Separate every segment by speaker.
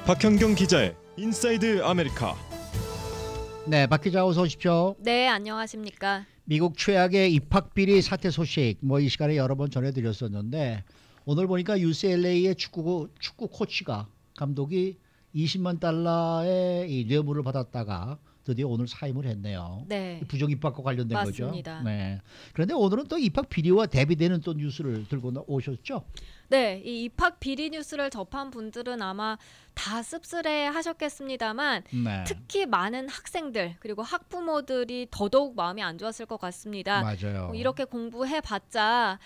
Speaker 1: 박현경 기자의 인사이드 아메리카.
Speaker 2: 네, 박 기자 어서 오십시오.
Speaker 3: 네, 안녕하십니까.
Speaker 2: 미국 최악의 입학 비리 사태 소식 이 시간에 여러 번 전해드렸었는데 오늘 보니까 UCLA의 축구 코치가 감독이 20만 달러의 이 뇌물을 받았다가 드디어 오늘 사임을 했네요.
Speaker 3: 네.
Speaker 2: 부정 입학과 관련된
Speaker 3: 맞습니다.
Speaker 2: 거죠. 네. 그런데 오늘은 또 입학 비리와 대비되는 또 뉴스를 들고 오셨죠?
Speaker 3: 네, 이 입학 비리 뉴스를 접한 분들은 아마 다 씁쓸해 하셨겠습니다만
Speaker 2: 네.
Speaker 3: 특히 많은 학생들 그리고 학부모들이 더더욱 마음이 안 좋았을 것 같습니다.
Speaker 2: 맞아요.
Speaker 3: 이렇게 공부해봤자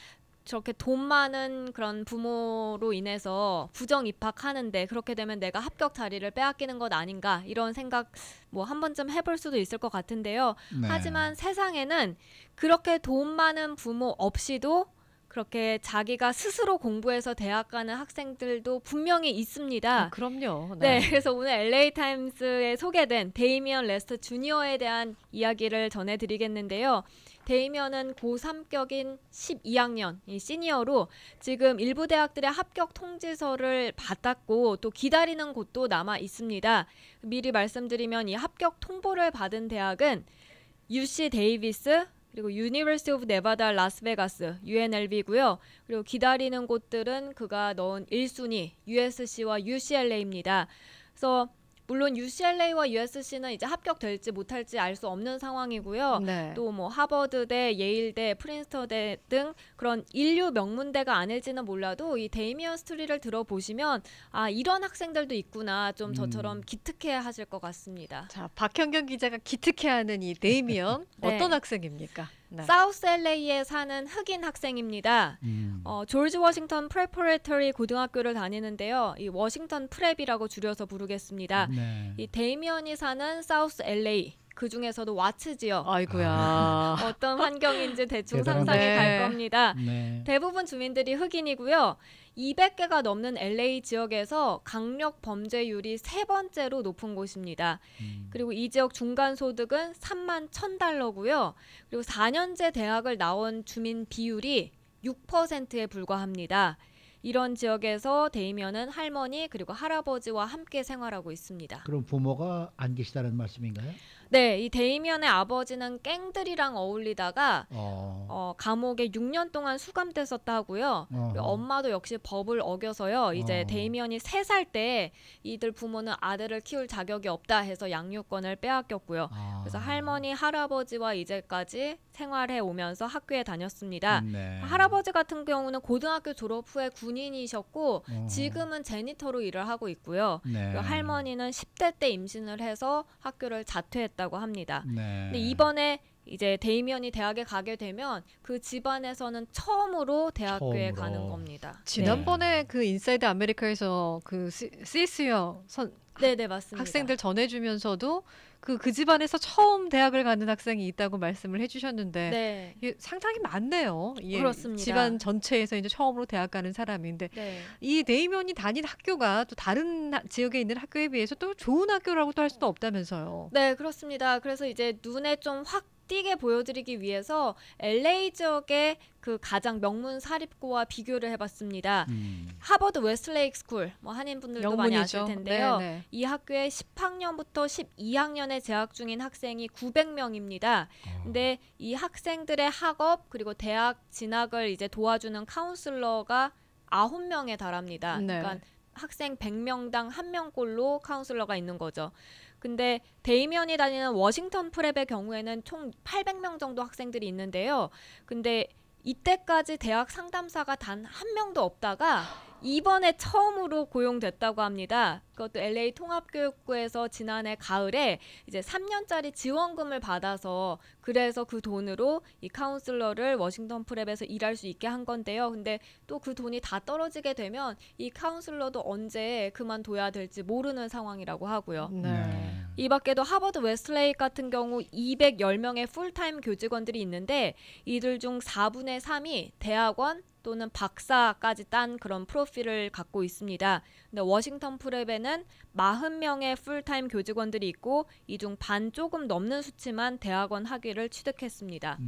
Speaker 3: 저렇게 돈 많은 그런 부모로 인해서 부정 입학하는데 그렇게 되면 내가 합격 자리를 빼앗기는 것 아닌가 이런 생각 한 번쯤 해볼 수도 있을 것 같은데요.
Speaker 2: 네.
Speaker 3: 하지만 세상에는 그렇게 돈 많은 부모 없이도 그렇게 자기가 스스로 공부해서 대학 가는 학생들도 분명히 있습니다.
Speaker 4: 그럼요.
Speaker 3: 네, 그래서 오늘 LA 타임스에 소개된 데이미언 레스터 주니어에 대한 이야기를 전해드리겠는데요. 데이미언은 고3격인 12학년 이 시니어로 지금 일부 대학들의 합격 통지서를 받았고 또 기다리는 곳도 남아 있습니다. 미리 말씀드리면 이 합격 통보를 받은 대학은 UC 데이비스 그리고 유니버시티 오브 네바다 라스베가스 UNLV고요. 그리고 기다리는 곳들은 그가 넣은 1순위 USC와 UCLA입니다. 그래서 물론 UCLA와 USC는 이제 합격될지 못할지 알 수 없는 상황이고요.
Speaker 4: 네.
Speaker 3: 또 하버드대, 예일대, 프린스턴대 등 그런 인류 명문대가 아닐지는 몰라도 이 데이미언 스토리를 들어보시면 아 이런 학생들도 있구나 좀 저처럼 기특해 하실 것 같습니다.
Speaker 4: 자, 박현경 기자가 기특해하는 이 데이미언
Speaker 3: 네.
Speaker 4: 어떤 학생입니까? 네.
Speaker 3: 사우스 LA에 사는 흑인 학생입니다. 조지 워싱턴 프레퍼레터리 고등학교를 다니는데요. 이 워싱턴 프랩이라고 줄여서 부르겠습니다.
Speaker 2: 네.
Speaker 3: 이 데이미언이 사는 사우스 LA 그 중에서도 와츠 지역
Speaker 4: 아이고야.
Speaker 3: 어떤 환경인지 대충
Speaker 2: 대단하네.
Speaker 3: 상상이 갈
Speaker 4: 네.
Speaker 3: 겁니다.
Speaker 2: 네.
Speaker 3: 대부분 주민들이 흑인이고요. 200개가 넘는 LA 지역에서 강력 범죄율이 세 번째로 높은 곳입니다. 그리고 이 지역 중간 소득은 3만 1,000달러고요. 그리고 4년제 대학을 나온 주민 비율이 6%에 불과합니다. 이런 지역에서 데이미언은 할머니 그리고 할아버지와 함께 생활하고 있습니다.
Speaker 2: 그럼 부모가 안 계시다는 말씀인가요?
Speaker 3: 네, 이 데이미언의 아버지는 갱들이랑 어울리다가
Speaker 2: 어.
Speaker 3: 감옥에 6년 동안 수감됐었다 하고요. 그리고 엄마도 역시 법을 어겨서요. 이제 데이미언이 3살 때 이들 부모는 아들을 키울 자격이 없다 해서 양육권을 빼앗겼고요. 그래서 할머니, 할아버지와 이제까지 생활해 오면서 학교에 다녔습니다.
Speaker 2: 네.
Speaker 3: 할아버지 같은 경우는 고등학교 졸업 후에 군인이셨고 지금은 제니터로 일을 하고 있고요.
Speaker 2: 네.
Speaker 3: 그리고 할머니는 10대 때 임신을 해서 학교를 자퇴했다고 합니다.
Speaker 2: 네.
Speaker 3: 근데 이번에 이제 데이미언이 대학에 가게 되면 그 집안에서는 처음으로 대학교에
Speaker 2: 처음으로.
Speaker 3: 가는 겁니다.
Speaker 4: 지난번에 그 인사이드 아메리카에서 그 CSU
Speaker 3: 네, 맞습니다.
Speaker 4: 학생들 전해주면서도 그 집안에서 처음 대학을 가는 학생이 있다고 말씀을 해주셨는데
Speaker 3: 네.
Speaker 4: 이게 상당히 많네요. 예,
Speaker 3: 그렇습니다.
Speaker 4: 집안 전체에서 이제 처음으로 대학 가는 사람인데
Speaker 3: 네.
Speaker 4: 이 데이미언이 다닌 학교가 또 다른 지역에 있는 학교에 비해서 또 좋은 학교라고도 할 수도 없다면서요.
Speaker 3: 네, 그렇습니다. 그래서 이제 눈에 좀 확 띄게 보여드리기 위해서 LA 지역의 그 가장 명문 사립고와 비교를 해봤습니다. 하버드 웨스트레이크 스쿨, 한인분들도 많이 아실
Speaker 4: 명문이죠.
Speaker 3: 텐데요.
Speaker 4: 네.
Speaker 3: 이 학교에 10학년부터 12학년에 재학 중인 학생이 900명입니다. 근데 이 학생들의 학업 그리고 대학 진학을 이제 도와주는 카운슬러가 9명에 달합니다.
Speaker 4: 네.
Speaker 3: 그러니까 학생 100명당 1명꼴로 카운슬러가 있는 거죠. 근데 데이미언이 다니는 워싱턴 프랩의 경우에는 총 800명 정도 학생들이 있는데요. 근데 이때까지 대학 상담사가 단 한 명도 없다가 이번에 처음으로 고용됐다고 합니다. 그것도 LA 통합교육부에서 지난해 가을에 이제 3년짜리 지원금을 받아서 그래서 그 돈으로 이 카운슬러를 워싱턴 프랩에서 일할 수 있게 한 건데요. 근데 또 그 돈이 다 떨어지게 되면 이 카운슬러도 언제 그만둬야 될지 모르는 상황이라고 하고요.
Speaker 4: 네.
Speaker 3: 이 밖에도 하버드 웨스트레이크 같은 경우 210명의 풀타임 교직원들이 있는데 이들 중 4분의 3이 대학원 또는 박사까지 딴 그런 프로필을 갖고 있습니다. 근데 워싱턴 프랩에는 40명의 풀타임 교직원들이 있고 이 중 반 조금 넘는 수치만 대학원 학위를 취득했습니다.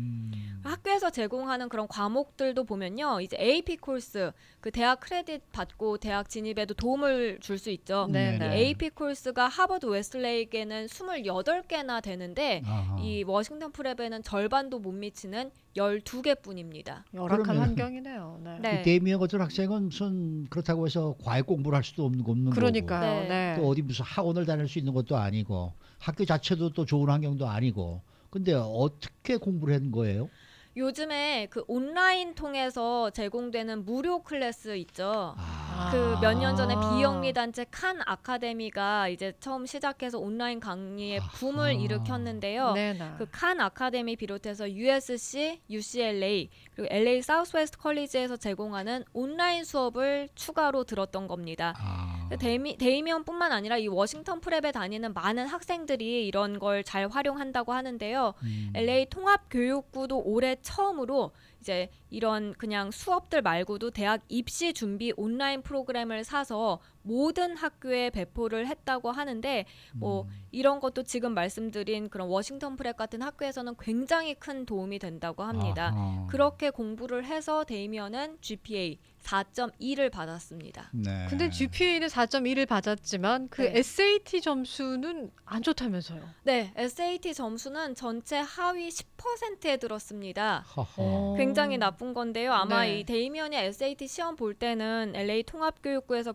Speaker 3: 학교에서 제공하는 그런 과목들도 보면요. 이제 AP 코र्스, 그 대학 크레딧 받고 대학 진입에도 도움을 줄 수 있죠.
Speaker 4: 네,
Speaker 3: 이
Speaker 4: 네.
Speaker 3: AP 코र्스가 하버드 웨스트레이에는 28개나 되는데
Speaker 2: 아하.
Speaker 3: 이 워싱턴 프랩에는 절반도 못 미치는 12개뿐입니다.
Speaker 4: 열악한
Speaker 2: 그러면-
Speaker 4: 환경이네요. 네.
Speaker 3: 네.
Speaker 2: 이 데미안 같은 학생은 무슨 그렇다고 해서 과외 공부를 할 수도 없는 거고
Speaker 4: 그러니까요.
Speaker 3: 네.
Speaker 4: 네.
Speaker 2: 또 어디 무슨 학원을 다닐 수 있는 것도 아니고 학교 자체도 또 좋은 환경도 아니고 근데 어떻게 공부를 한 거예요?
Speaker 3: 요즘에 그 온라인 통해서 제공되는 무료 클래스 있죠.
Speaker 2: 아.
Speaker 3: 그 몇 년 전에 비영리 단체 칸 아카데미가 이제 처음 시작해서 온라인 강의에 붐을
Speaker 2: 아하.
Speaker 3: 일으켰는데요.
Speaker 4: 네, 네.
Speaker 3: 그 칸 아카데미 비롯해서 USC, UCLA 그리고 LA 사우스웨스트 컬리지에서 제공하는 온라인 수업을 추가로 들었던 겁니다.
Speaker 2: 아.
Speaker 3: 데이미언뿐만 아니라 이 워싱턴 프랩에 다니는 많은 학생들이 이런 걸 잘 활용한다고 하는데요. LA 통합교육부도 올해 처음으로 이제 이런 그냥 수업들 말고도 대학 입시 준비 온라인 프로그램을 사서 모든 학교에 배포를 했다고 하는데 뭐 이런 것도 지금 말씀드린 그런 워싱턴 프랩 같은 학교에서는 굉장히 큰 도움이 된다고 합니다.
Speaker 2: 아하.
Speaker 3: 그렇게 공부를 해서 데이미언은 GPA 4.2를 받았습니다.
Speaker 2: 네.
Speaker 4: 근데 GPA는 4.1을 받았지만 그
Speaker 3: 네.
Speaker 4: SAT 점수는 안 좋다면서요.
Speaker 3: 네, SAT 점수는 전체 하위 10%에 들었습니다.
Speaker 2: 허허.
Speaker 3: 굉장히 나쁜 건데요. 아마
Speaker 4: 네.
Speaker 3: 이 데이미언이 SAT 시험 볼 때는 LA 통합교육부에서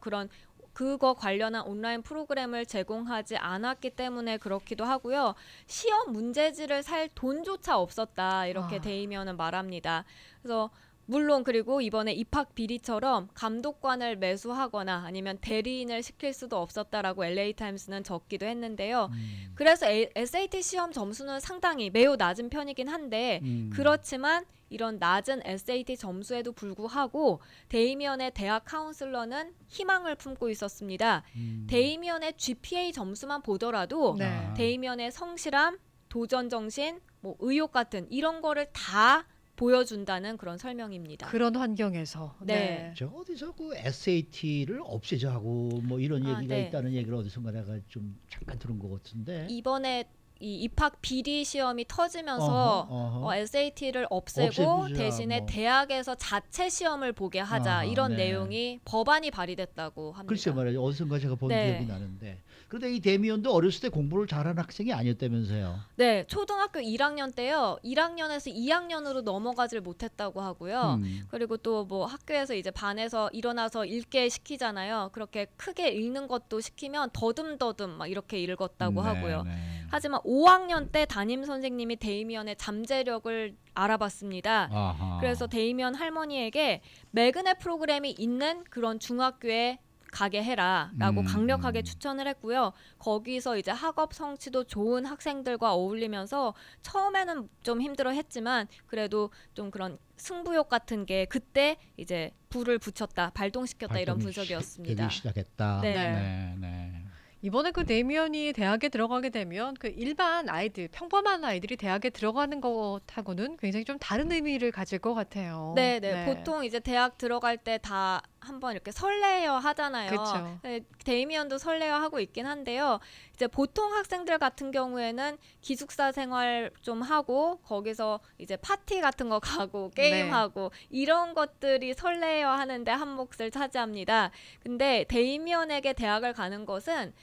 Speaker 3: 그거 관련한 온라인 프로그램을 제공하지 않았기 때문에 그렇기도 하고요. 시험 문제지를 살 돈조차 없었다. 이렇게
Speaker 4: 아.
Speaker 3: 데이미언은 말합니다. 그래서 물론 그리고 이번에 입학 비리처럼 감독관을 매수하거나 아니면 대리인을 시킬 수도 없었다라고 LA타임스는 적기도 했는데요. 그래서 SAT 시험 점수는 상당히 매우 낮은 편이긴 한데 그렇지만 이런 낮은 SAT 점수에도 불구하고 데이미언의 대학 카운슬러는 희망을 품고 있었습니다. 데이미언의 GPA 점수만 보더라도
Speaker 4: 네.
Speaker 3: 데이미언의 성실함, 도전 정신, 뭐 의욕 같은 이런 거를 다 보여준다는 그런 설명입니다.
Speaker 4: 그런 환경에서.
Speaker 3: 네.
Speaker 2: 저 어디서 그 SAT를 없애자고 뭐 이런
Speaker 3: 아,
Speaker 2: 얘기가
Speaker 3: 네.
Speaker 2: 있다는 얘기를 어디선가 내가 좀 잠깐 들은 것 같은데.
Speaker 3: 이번에 이 입학 비리 시험이 터지면서
Speaker 2: 어허.
Speaker 3: SAT를 없애고
Speaker 2: 없애보자,
Speaker 3: 대신에
Speaker 2: 뭐.
Speaker 3: 대학에서 자체 시험을 보게 하자
Speaker 2: 아하,
Speaker 3: 이런
Speaker 2: 네.
Speaker 3: 내용이 법안이 발의됐다고 합니다.
Speaker 2: 글쎄 말이에요. 어디선가 제가 본
Speaker 3: 네.
Speaker 2: 기억이 나는데. 그런데 이 데미언도 어렸을 때 공부를 잘하는 학생이 아니었다면서요.
Speaker 3: 네, 초등학교 1학년 때요. 1학년에서 2학년으로 넘어가질 못했다고 하고요. 그리고 또 뭐 학교에서 이제 반에서 일어나서 읽게 시키잖아요. 그렇게 크게 읽는 것도 시키면 더듬더듬 막 이렇게 읽었다고 하고요. 하지만 5학년 때 담임 선생님이 데이미언의 잠재력을 알아봤습니다.
Speaker 2: 아하.
Speaker 3: 그래서 데이미언 할머니에게 매그넷 프로그램이 있는 그런 중학교에 가게 해라라고 강력하게 추천을 했고요. 거기서 이제 학업 성취도 좋은 학생들과 어울리면서 처음에는 좀 힘들어했지만 그래도 좀 그런 승부욕 같은 게 그때 이제 불을 붙였다, 발동시켰다 이런
Speaker 2: 활동이
Speaker 3: 분석이었습니다.
Speaker 2: 되기 시작했다.
Speaker 3: 네.
Speaker 2: 네. 네.
Speaker 4: 이번에 그 데미언이 대학에 들어가게 되면 그 일반 아이들, 평범한 아이들이 대학에 들어가는 것하고는 굉장히 좀 다른 의미를 가질 것 같아요.
Speaker 3: 네, 네. 보통 이제 대학 들어갈 때 다 한번 이렇게 설레어 하잖아요.
Speaker 4: 그쵸.
Speaker 3: 네, 데이미언도 설레어 하고 있긴 한데요. 이제 보통 학생들 같은 경우에는 기숙사 생활 좀 하고 거기서 이제 파티 같은 거 가고 게임하고 이런 것들이 설레어 하는데 한 몫을 차지합니다. 근데 데이미언에게 대학을 가는 것은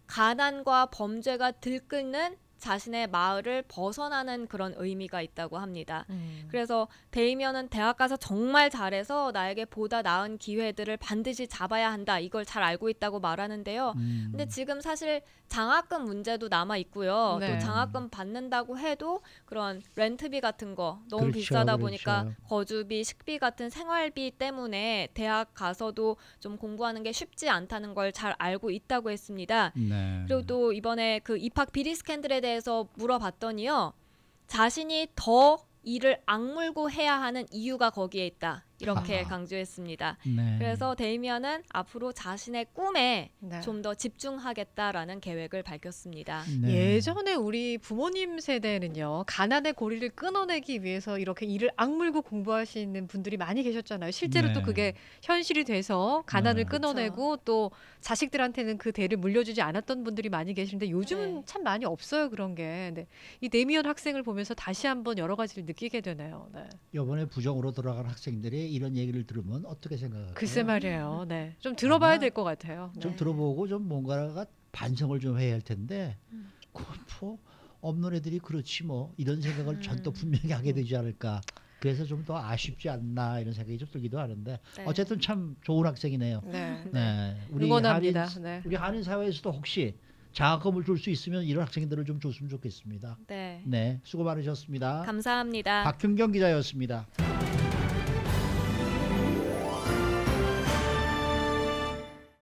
Speaker 3: 가난과 범죄가 들끓는 자신의 마을을 벗어나는 그런 의미가 있다고 합니다. 그래서 데이미언은 대학 가서 정말 잘해서 나에게 보다 나은 기회들을 반드시 잡아야 한다. 이걸 잘 알고 있다고 말하는데요. 근데 지금 사실 장학금 문제도 남아 있고요.
Speaker 4: 네.
Speaker 3: 또 장학금 받는다고 해도 그런 렌트비 같은 거 너무
Speaker 2: 그렇죠,
Speaker 3: 비싸다
Speaker 2: 그렇죠.
Speaker 3: 보니까 거주비, 식비 같은 생활비 때문에 대학 가서도 좀 공부하는 게 쉽지 않다는 걸 잘 알고 있다고 했습니다.
Speaker 2: 네.
Speaker 3: 그리고 또 이번에 그 입학 비리 스캔들에 대해서 물어봤더니요. 자신이 더 일을 악물고 해야 하는 이유가 거기에 있다. 이렇게
Speaker 2: 아하.
Speaker 3: 강조했습니다.
Speaker 2: 네.
Speaker 3: 그래서 데이미언은 앞으로 자신의 꿈에
Speaker 4: 네.
Speaker 3: 좀 더 집중하겠다라는 계획을 밝혔습니다.
Speaker 2: 네.
Speaker 4: 예전에 우리 부모님 세대는요, 가난의 고리를 끊어내기 위해서 이렇게 이를 악물고 공부하시는 분들이 많이 계셨잖아요. 실제로 또
Speaker 2: 네.
Speaker 4: 그게 현실이 돼서 가난을
Speaker 2: 네.
Speaker 4: 끊어내고 또 자식들한테는 그 대를 물려주지 않았던 분들이 많이 계시는데 요즘은
Speaker 3: 네.
Speaker 4: 참 많이 없어요, 그런 게. 네. 이 데미언 학생을 보면서 다시 한번 여러 가지를 느끼게 되네요. 네.
Speaker 2: 이번에 부정으로 돌아간 학생들이 이런 얘기를 들으면 어떻게 생각할까요?
Speaker 4: 글쎄 말이에요. 네. 좀 들어봐야
Speaker 2: 아마
Speaker 4: 될 것 같아요.
Speaker 2: 좀
Speaker 4: 네.
Speaker 2: 들어보고 좀 뭔가가 반성을 좀 해야 할 텐데
Speaker 3: 음.
Speaker 2: 뭐 없는 애들이 그렇지 뭐 이런 생각을 전또
Speaker 3: 음.
Speaker 2: 분명히 하게 되지 않을까. 그래서 좀 더 아쉽지 않나 이런 생각이 좀 들기도 하는데
Speaker 3: 네.
Speaker 2: 어쨌든 참 좋은 학생이네요.
Speaker 4: 네.
Speaker 2: 네.
Speaker 4: 응원합니다.
Speaker 2: 한인,
Speaker 4: 네.
Speaker 2: 우리 한인 사회에서도 혹시 장학금을 줄 수 있으면 이런 학생들을 좀 줬으면 좋겠습니다.
Speaker 3: 네.
Speaker 2: 네, 수고 많으셨습니다.
Speaker 3: 감사합니다.
Speaker 2: 박균경 기자였습니다.